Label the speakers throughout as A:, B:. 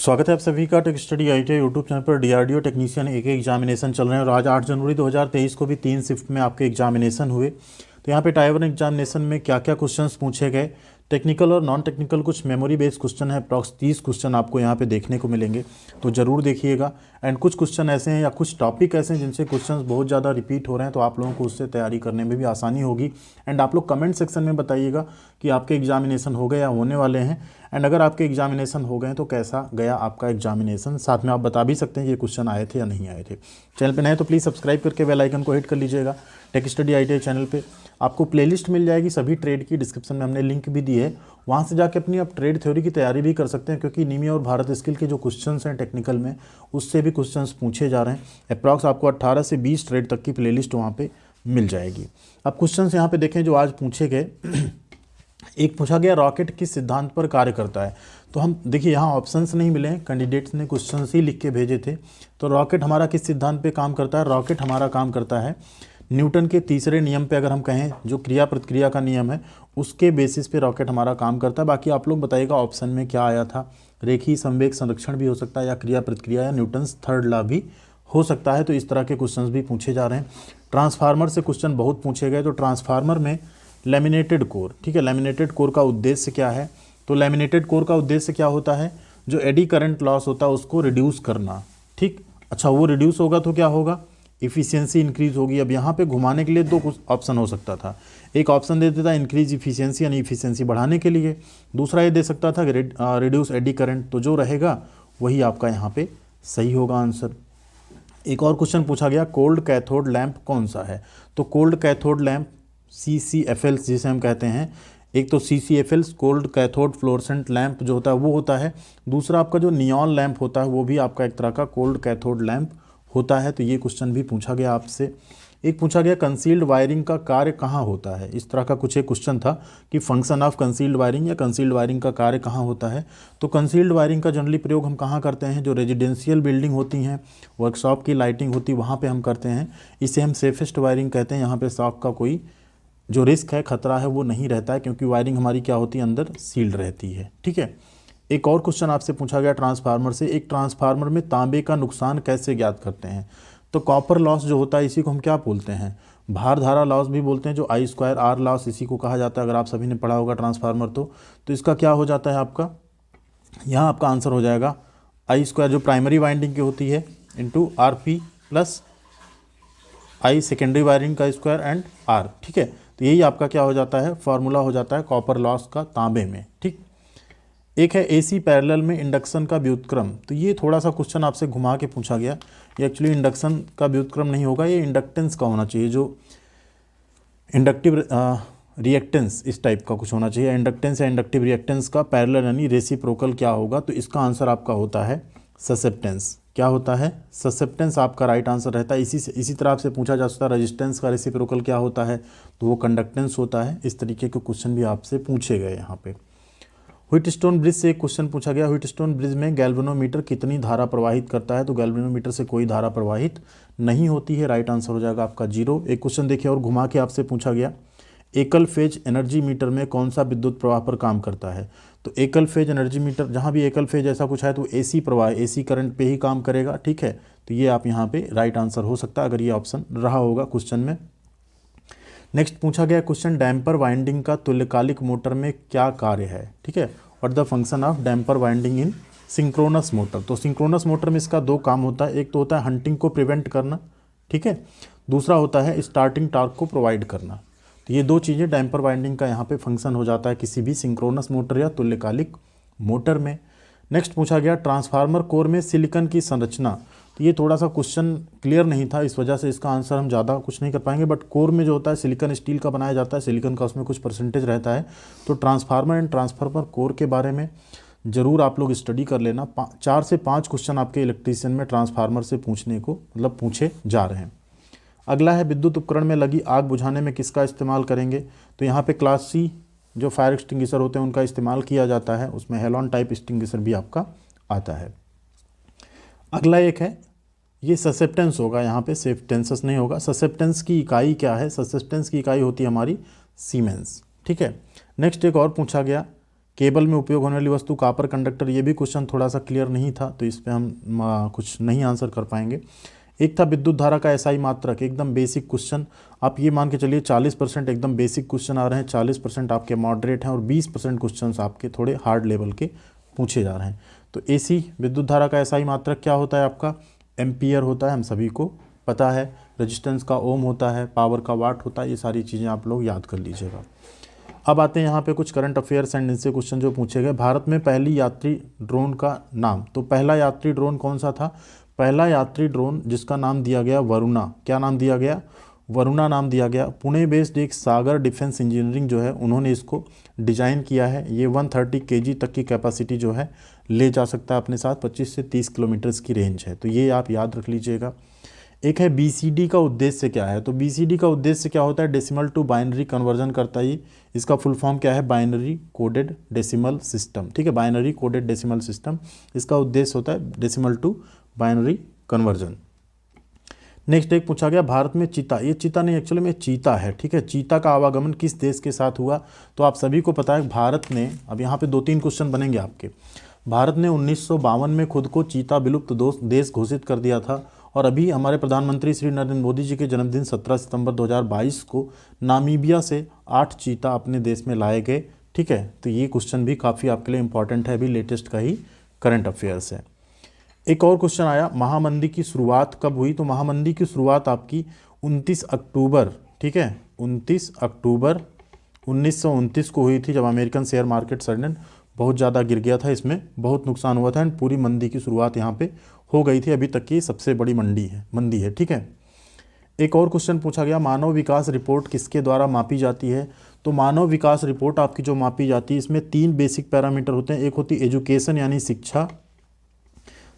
A: स्वागत है आप सभी का tech study ITI YouTube channel पर। डीआरडीओ टेक्नीशियन एक एग्जामिनेशन चल रहे हैं और आज 8 जनवरी 2023 को भी 3 शिफ्ट में आपके एग्जामिनेशन हुए। तो यहाँ पे टाइप 1 एग्जामिनेशन में क्या क्या क्वेश्चंस पूछे गए, टेक्निकल और नॉन टेक्निकल कुछ मेमोरी बेस्ड क्वेश्चन है, अप्रॉक्स 30 क्वेश्चन आपको यहाँ पे देखने को मिलेंगे, तो ज़रूर देखिएगा। एंड कुछ क्वेश्चन ऐसे हैं या कुछ टॉपिक ऐसे हैं जिनसे क्वेश्चंस बहुत ज़्यादा रिपीट हो रहे हैं, तो आप लोगों को उससे तैयारी करने में भी आसानी होगी। एंड आप लोग कमेंट सेक्शन में बताइएगा कि आपके एग्जामिनेशन हो गए या होने वाले हैं, एंड अगर आपके एग्जामिनेशन हो गए तो कैसा गया आपका एग्जामिनेशन। साथ में आप बता भी सकते हैं ये क्वेश्चन आए थे या नहीं आए थे। चैनल पे नए तो प्लीज़ सब्सक्राइब करके बेल आइकन को हिट कर लीजिएगा। टेक स्टडी आईटीआई चैनल पे आपको प्लेलिस्ट मिल जाएगी सभी ट्रेड की, डिस्क्रिप्शन में हमने लिंक भी दी है, वहाँ से जाके अपनी आप ट्रेड थ्योरी की तैयारी भी कर सकते हैं, क्योंकि नीमी और भारत स्किल के जो क्वेश्चंस हैं टेक्निकल में उससे भी क्वेश्चंस पूछे जा रहे हैं। अप्रॉक्स आपको 18 से 20 ट्रेड तक की प्लेलिस्ट वहाँ पे मिल जाएगी। अब क्वेश्चंस यहाँ पे देखें जो आज पूछे गए। एक पूछा गया रॉकेट किस सिद्धांत पर कार्य करता है। तो हम देखिए यहाँ ऑप्शंस नहीं मिले हैं, कैंडिडेट्स ने क्वेश्चंस ही लिख के भेजे थे। तो रॉकेट हमारा किस सिद्धांत पे काम करता है, रॉकेट हमारा काम करता है न्यूटन के तीसरे नियम पे। अगर हम कहें जो क्रिया प्रतिक्रिया का नियम है उसके बेसिस पे रॉकेट हमारा काम करता है। बाकी आप लोग बताइएगा ऑप्शन में क्या आया था, रेखीय संवेग संरक्षण भी हो सकता है, या क्रिया प्रतिक्रिया, या न्यूटन्स थर्ड लॉ भी हो सकता है। तो इस तरह के क्वेश्चंस भी पूछे जा रहे हैं। ट्रांसफार्मर से क्वेश्चन बहुत पूछे गए। तो ट्रांसफार्मर में लैमिनेटेड कोर, ठीक है, लैमिनेटेड कोर का उद्देश्य क्या है। तो लैमिनेटेड कोर का उद्देश्य क्या होता है, जो एडी करंट लॉस होता है उसको रिड्यूस करना। ठीक, अच्छा वो रिड्यूस होगा तो क्या होगा, इफ़िशियंसी इंक्रीज होगी। अब यहाँ पे घुमाने के लिए दो ऑप्शन हो सकता था। एक ऑप्शन दे देता इंक्रीज इफिशियंसी यानी इफिशियंसी बढ़ाने के लिए, दूसरा ये दे सकता था रिड्यूस एडी करंट। तो जो रहेगा वही आपका यहाँ पे सही होगा आंसर। एक और क्वेश्चन पूछा गया कोल्ड कैथोड लैंप कौन सा है। तो कोल्ड कैथोड लैंप CCFL जिसे हम कहते हैं, एक तो CCFL cold cathode fluorescent lamp जो होता है वो होता है, दूसरा आपका जो नियॉन लैंप होता है वो भी आपका एक तरह का कोल्ड कैथोड लैंप होता है। तो ये क्वेश्चन भी पूछा गया आपसे। एक पूछा गया कंसील्ड वायरिंग का कार्य कहाँ होता है। इस तरह का कुछ एक क्वेश्चन था कि फंक्शन ऑफ कंसील्ड वायरिंग या कंसील्ड वायरिंग का कार्य कहाँ होता है। तो कंसील्ड वायरिंग का जनरली प्रयोग हम कहाँ करते हैं, जो रेजिडेंशियल बिल्डिंग होती हैं, वर्कशॉप की लाइटिंग होती है वहाँ पे हम करते हैं। इसे हम सेफेस्ट वायरिंग कहते हैं। यहाँ पे शॉक का कोई जो रिस्क है, खतरा है, वो नहीं रहता है, क्योंकि वायरिंग हमारी क्या होती है, अंदर सील्ड रहती है। ठीक है। एक और क्वेश्चन आपसे पूछा गया ट्रांसफार्मर से, एक ट्रांसफार्मर में तांबे का नुकसान कैसे ज्ञात करते हैं। तो कॉपर लॉस जो होता है इसी को हम क्या बोलते हैं, भारधारा लॉस भी बोलते हैं, जो I²R लॉस इसी को कहा जाता है। अगर आप सभी ने पढ़ा होगा ट्रांसफार्मर तो इसका क्या हो जाता है आपका, यहाँ आपका आंसर हो जाएगा I² जो प्राइमरी वाइंडिंग की होती है into RP plus I secondary wiring का स्क्वायर एंड R। ठीक है, तो यही आपका क्या हो जाता है, फार्मूला हो जाता है कॉपर लॉस का तांबे में। ठीक, एक है AC पैरेलल में इंडक्शन का व्युत्क्रम। तो ये थोड़ा सा क्वेश्चन आपसे घुमा के पूछा गया। ये एक्चुअली इंडक्शन का व्युत्क्रम नहीं होगा, ये इंडक्टेंस का होना चाहिए, जो इंडक्टिव रिएक्टेंस इस टाइप का कुछ होना चाहिए। इंडक्टेंस या इंडक्टिव रिएक्टेंस का पैरेलल यानी रेसिप्रोकल क्या होगा। तो इसका आंसर आपका होता है ससेप्टेंस। क्या होता है, ससेप्टेंस आपका राइट आंसर रहता है। इसी तरह आपसे पूछा जा सकता है रेजिस्टेंस का रेसिप्रोकल क्या होता है, तो वो कंडक्टेंस होता है। इस तरीके के क्वेश्चन भी आपसे पूछे गए यहाँ पे। व्हीटस्टोन ब्रिज से एक क्वेश्चन पूछा गया, व्हीटस्टोन ब्रिज में गैल्वेनोमीटर कितनी धारा प्रवाहित करता है। तो गैल्वेनोमीटर से कोई धारा प्रवाहित नहीं होती है, राइट आंसर हो जाएगा आपका 0। एक क्वेश्चन देखिए और घुमा के आपसे पूछा गया, एकल फेज एनर्जी मीटर में कौन सा विद्युत प्रवाह पर काम करता है। तो एकल फेज एनर्जी मीटर, जहाँ भी एकल फेज ऐसा कुछ है तो AC प्रवाह, AC करंट पे ही काम करेगा। ठीक है, तो ये आप यहाँ पे राइट आंसर हो सकता है अगर ये ऑप्शन रहा होगा क्वेश्चन में। नेक्स्ट पूछा गया क्वेश्चन डैम्पर वाइंडिंग का तुल्यकालिक मोटर में क्या कार्य है। ठीक है, और the function of damper winding in synchronous motor. तो सिंक्रोनस मोटर में इसका दो काम होता है, एक तो होता है हंटिंग को प्रिवेंट करना, ठीक है, दूसरा होता है स्टार्टिंग टॉर्क को प्रोवाइड करना। तो ये दो चीज़ें डैम्पर वाइंडिंग का यहाँ पे फंक्शन हो जाता है किसी भी सिंक्रोनस मोटर या तुल्यकालिक मोटर में। नेक्स्ट पूछा गया ट्रांसफार्मर कोर में सिलिकॉन की संरचना। तो ये थोड़ा सा क्वेश्चन क्लियर नहीं था, इस वजह से इसका आंसर हम ज़्यादा कुछ नहीं कर पाएंगे। बट कोर में जो होता है सिलिकॉन स्टील का बनाया जाता है, सिलिकॉन का उसमें कुछ परसेंटेज रहता है। तो ट्रांसफार्मर एंड ट्रांसफार्मर कोर के बारे में ज़रूर आप लोग स्टडी कर लेना। 4 से 5 क्वेश्चन आपके इलेक्ट्रीशियन में ट्रांसफार्मर से पूछने को पूछे जा रहे हैं। अगला है विद्युत उपकरण में लगी आग बुझाने में किसका इस्तेमाल करेंगे। तो यहाँ पे क्लास C जो फायर एक्सटिंग्विशर होते हैं उनका इस्तेमाल किया जाता है, उसमें हेलॉन टाइप एक्सटिंग्विशर भी आपका आता है। अगला एक है, ये ससेप्टेंस होगा, यहाँ पे सेफ्टेंसेस नहीं होगा। ससेप्टेंस की इकाई क्या है, ससेप्टेंस की इकाई होती है हमारी सीमेंस। ठीक है, नेक्स्ट एक और पूछा गया केबल में उपयोग होने वाली वस्तु कॉपर कंडक्टर, ये भी क्वेश्चन थोड़ा सा क्लियर नहीं था, तो इस पर हम कुछ नहीं आंसर कर पाएंगे। एक था विद्युत धारा का एसआई मात्रक, एकदम बेसिक क्वेश्चन, आप ये मान के चलिए 40% एकदम बेसिक क्वेश्चन आ रहे हैं, 40% आपके मॉडरेट हैं और 20% क्वेश्चन आपके थोड़े हार्ड लेवल के पूछे जा रहे हैं। तो एसी विद्युत धारा का एसआई मात्रक क्या होता है आपका, एम्पियर होता है, हम सभी को पता है। रेजिस्टेंस का ओम होता है, पावर का वाट होता है, ये सारी चीज़ें आप लोग याद कर लीजिएगा। अब आते हैं यहाँ पे कुछ करंट अफेयर्स एंड इनसे क्वेश्चन जो पूछे गए। भारत में पहली यात्री ड्रोन का नाम, तो पहला यात्री ड्रोन कौन सा था, पहला यात्री ड्रोन जिसका नाम दिया गया वरुणा, क्या नाम दिया गया, वरुणा नाम दिया गया। पुणे बेस्ड एक सागर डिफेंस इंजीनियरिंग जो है उन्होंने इसको डिजाइन किया है। ये 130 kg तक की कैपेसिटी जो है ले जा सकता है अपने साथ, 25 से 30 किलोमीटर्स की रेंज है, तो ये आप याद रख लीजिएगा। एक है बीसीडी का उद्देश्य क्या है, तो बीसीडी का उद्देश्य क्या होता है, डेसिमल टू बाइनरी कन्वर्जन करता है। इसका फुल फॉर्म क्या है, बाइनरी कोडेड डेसिमल सिस्टम, ठीक है, बाइनरी कोडेड डेसिमल सिस्टम इसका उद्देश्य होता है, decimal to binary conversion. Next एक पूछा गया भारत में चीता, ये चीता नहीं एक्चुअली में चीता है, ठीक है, चीता का आवागमन किस देश के साथ हुआ, तो आप सभी को पता है भारत ने, अब यहाँ पे 2-3 क्वेश्चन बनेंगे आपके, भारत ने 1952 में खुद को चीता विलुप्त देश घोषित कर दिया था, और अभी हमारे प्रधानमंत्री श्री नरेंद्र मोदी जी के जन्मदिन 17 सितंबर 2022 को नामीबिया से 8 चीता अपने देश में लाए गए, ठीक है। तो ये क्वेश्चन भी काफ़ी आपके लिए इंपॉर्टेंट है, अभी लेटेस्ट का ही करंट अफेयर्स है। एक और क्वेश्चन आया, महामंदी की शुरुआत कब हुई, तो महामंदी की शुरुआत आपकी 29 अक्टूबर, ठीक है, 29 अक्टूबर 1929 को हुई थी, जब अमेरिकन शेयर मार्केट सडन बहुत ज़्यादा गिर गया था, इसमें बहुत नुकसान हुआ था, एंड पूरी मंदी की शुरुआत यहाँ पे हो गई थी, अभी तक की सबसे बड़ी मंदी है, ठीक है। एक और क्वेश्चन पूछा गया, मानव विकास रिपोर्ट किसके द्वारा मापी जाती है, तो मानव विकास रिपोर्ट आपकी जो मापी जाती है इसमें 3 बेसिक पैरामीटर होते हैं, एक होती है एजुकेशन यानी शिक्षा,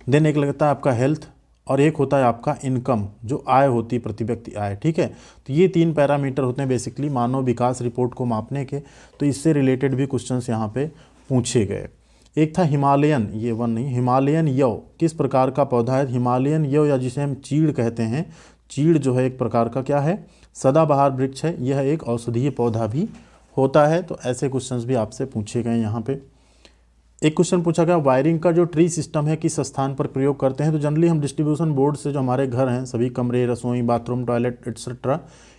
A: देन एक लगता है आपका हेल्थ, और एक होता है आपका इनकम, जो आय होती है प्रति व्यक्ति आय, ठीक है। तो ये 3 पैरामीटर होते हैं बेसिकली मानव विकास रिपोर्ट को मापने के, तो इससे रिलेटेड भी क्वेश्चंस यहाँ पे पूछे गए। एक था हिमालयन, ये वन नहीं, हिमालयन यव किस प्रकार का पौधा है, हिमालयन यव या जिसे हम चीड़ कहते हैं, चीड़ जो है एक प्रकार का क्या है, सदाबहार वृक्ष है, यह एक औषधीय पौधा भी होता है। तो ऐसे क्वेश्चंस भी आपसे पूछे गए यहाँ पे। एक क्वेश्चन पूछा गया, वायरिंग का जो ट्री सिस्टम है किस स्थान पर प्रयोग करते हैं, तो जनरली हम डिस्ट्रीब्यूशन बोर्ड से, जो हमारे घर हैं सभी कमरे, रसोई, बाथरूम, टॉयलेट एक्सेट्रा,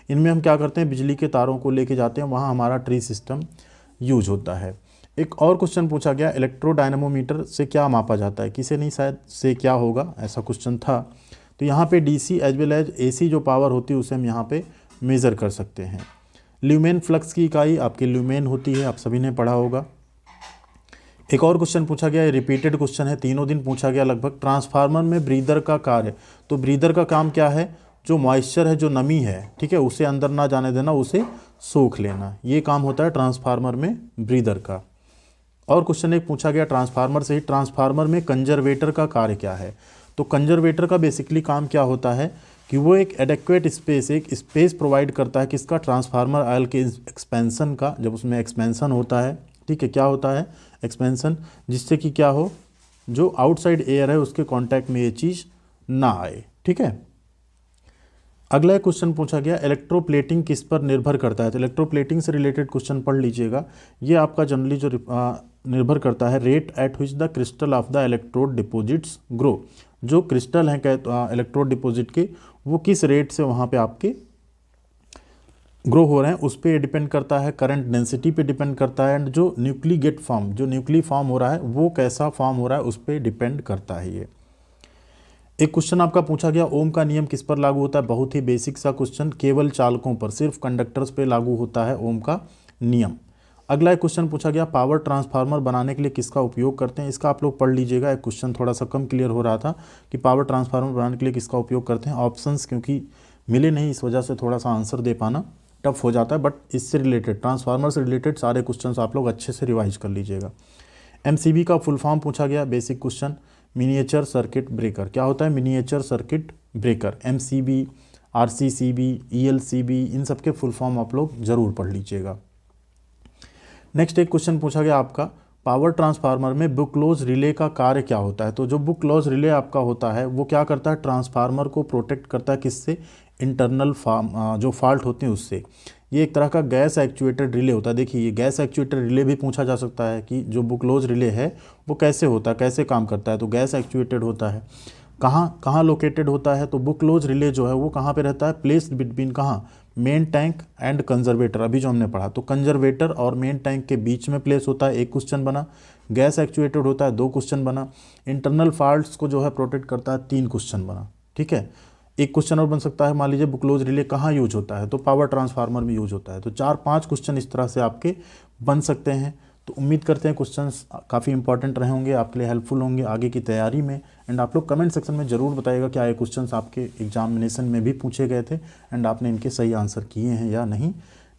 A: इनमें हम क्या करते हैं, बिजली के तारों को लेके जाते हैं, वहाँ हमारा ट्री सिस्टम यूज होता है। एक और क्वेश्चन पूछा गया, इलेक्ट्रोडायनामोमीटर से क्या मापा जाता है, किसे नहीं शायद से क्या होगा, ऐसा क्वेश्चन था। तो यहाँ पे DC as well as AC जो पावर होती है उसे हम यहाँ पे मेज़र कर सकते हैं। ल्यूमेन फ्लक्स की इकाई आपकी ल्यूमेन होती है, आप सभी ने पढ़ा होगा। एक और क्वेश्चन पूछा गया, रिपीटेड क्वेश्चन है, 3 दिन पूछा गया लगभग, ट्रांसफार्मर में ब्रीदर का कार्य, तो ब्रीदर का काम क्या है, जो मॉइस्चर है, जो नमी है, ठीक है, उसे अंदर ना जाने देना, उसे सोख लेना, ये काम होता है ट्रांसफार्मर में ब्रीदर का। और क्वेश्चन एक पूछा गया ट्रांसफार्मर से ही, ट्रांसफार्मर में कंजर्वेटर का कार्य क्या है, तो कंजर्वेटर का बेसिकली काम क्या होता है कि वो एक एडेक्वेट स्पेस, एक स्पेस प्रोवाइड करता है किसका, ट्रांसफार्मर आयल के एक्सपेंसन का, जब उसमें एक्सपेंसन होता है, ठीक है, क्या होता है एक्सपेंसन, जिससे कि क्या हो, जो आउटसाइड एयर है उसके कांटेक्ट में ये चीज़ ना आए, ठीक है। अगला क्वेश्चन पूछा गया, इलेक्ट्रोप्लेटिंग किस पर निर्भर करता है, तो इलेक्ट्रोप्लेटिंग से रिलेटेड क्वेश्चन पढ़ लीजिएगा। ये आपका जनरली जो निर्भर करता है, rate at which the crystal of the electrode deposits grow, जो क्रिस्टल हैं इलेक्ट्रोड डिपॉजिट के, वो किस रेट से वहाँ पे आपके ग्रो हो रहे हैं, उस पर डिपेंड करता है, करंट डेंसिटी पे डिपेंड करता है, एंड जो न्यूक्लिगेट फॉर्म, जो न्यूक्ली फॉर्म हो रहा है वो कैसा फॉर्म हो रहा है उस पर डिपेंड करता है ये। एक क्वेश्चन आपका पूछा गया, ओम का नियम किस पर लागू होता है, बहुत ही बेसिक सा क्वेश्चन, केवल चालकों पर, सिर्फ कंडक्टर्स पे लागू होता है ओम का नियम। अगला एक क्वेश्चन पूछा गया, पावर ट्रांसफार्मर बनाने के लिए किसका उपयोग करते हैं, इसका आप लोग पढ़ लीजिएगा, एक क्वेश्चन थोड़ा सा कम क्लियर हो रहा था कि पावर ट्रांसफार्मर बनाने के लिए किसका उपयोग करते हैं, ऑप्शंस क्योंकि मिले नहीं इस वजह से थोड़ा सा आंसर दे पाना टफ हो जाता है, बट इससे रिलेटेड, ट्रांसफार्मर से रिलेटेड सारे क्वेश्चंस आप लोग अच्छे से रिवाइज कर लीजिएगा। एमसीबी का फुल फॉर्म पूछा गया, basic question, miniature circuit breaker, क्या होता है miniature circuit breaker, MCB, RCCB, ELCB, इन सब के फुल फॉर्म आप लोग जरूर पढ़ लीजिएगा। नेक्स्ट एक क्वेश्चन पूछा गया आपका, पावर ट्रांसफार्मर में बुक क्लोज रिले का कार्य क्या होता है, तो जो बुक क्लोज रिले आपका होता है वो क्या करता है, ट्रांसफार्मर को प्रोटेक्ट करता है किससे, इंटरनल जो फॉल्ट होते हैं उससे, ये एक तरह का गैस एक्चुएटेड रिले होता है। देखिए ये गैस एक्चुएटेड रिले भी पूछा जा सकता है कि जो बुक क्लोज रिले है वो कैसे होता है, कैसे काम करता है। तो गैस एक्चुएटेड होता है। कहाँ कहाँ लोकेटेड होता है, तो बुक क्लोज रिले जो है वो कहाँ पे रहता है, प्लेस्ड बिटवीन कहाँ, मेन टैंक एंड कंजर्वेटर। अभी जो हमने पढ़ा, तो कंजर्वेटर और मेन टैंक के बीच में प्लेस होता है, एक क्वेश्चन बना। गैस एक्चुएटेड होता है, 2 क्वेश्चन बना। इंटरनल फॉल्ट्स को जो है प्रोटेक्ट करता है, 3 क्वेश्चन बना। ठीक है, एक क्वेश्चन और बन सकता है, मान लीजिए बुक क्लोज रिले कहाँ यूज होता है, तो पावर ट्रांसफार्मर में यूज होता है। तो 4-5 क्वेश्चन इस तरह से आपके बन सकते हैं। तो उम्मीद करते हैं क्वेश्चंस काफ़ी इंपॉर्टेंट रहे होंगे, आपके लिए हेल्पफुल होंगे आगे की तैयारी में। एंड आप लोग कमेंट सेक्शन में ज़रूर बताइएगा क्या ये क्वेश्चंस आपके एग्जामिनेशन में भी पूछे गए थे एंड आपने इनके सही आंसर किए हैं या नहीं।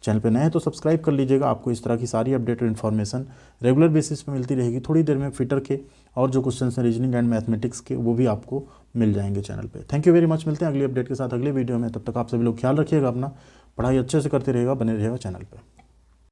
A: चैनल पे नए हैं तो सब्सक्राइब कर लीजिएगा, आपको इस तरह की सारी अपडेटेड इन्फॉर्मेशन रेगुलर बेसिस पे मिलती रहेगी। थोड़ी देर में फिटर के और जो क्वेश्चन हैं रीजनिंग एंड मैथमेटिक्स के, वो भी आपको मिल जाएंगे चैनल पे। थैंक यू वेरी मच, मिलते हैं अगली अपडेट के साथ अगले वीडियो में। तब तक आप सभी लोग ख्याल रखिएगा अपना, पढ़ाई अच्छे से करते रहेगा, बने रहेगा चैनल पर।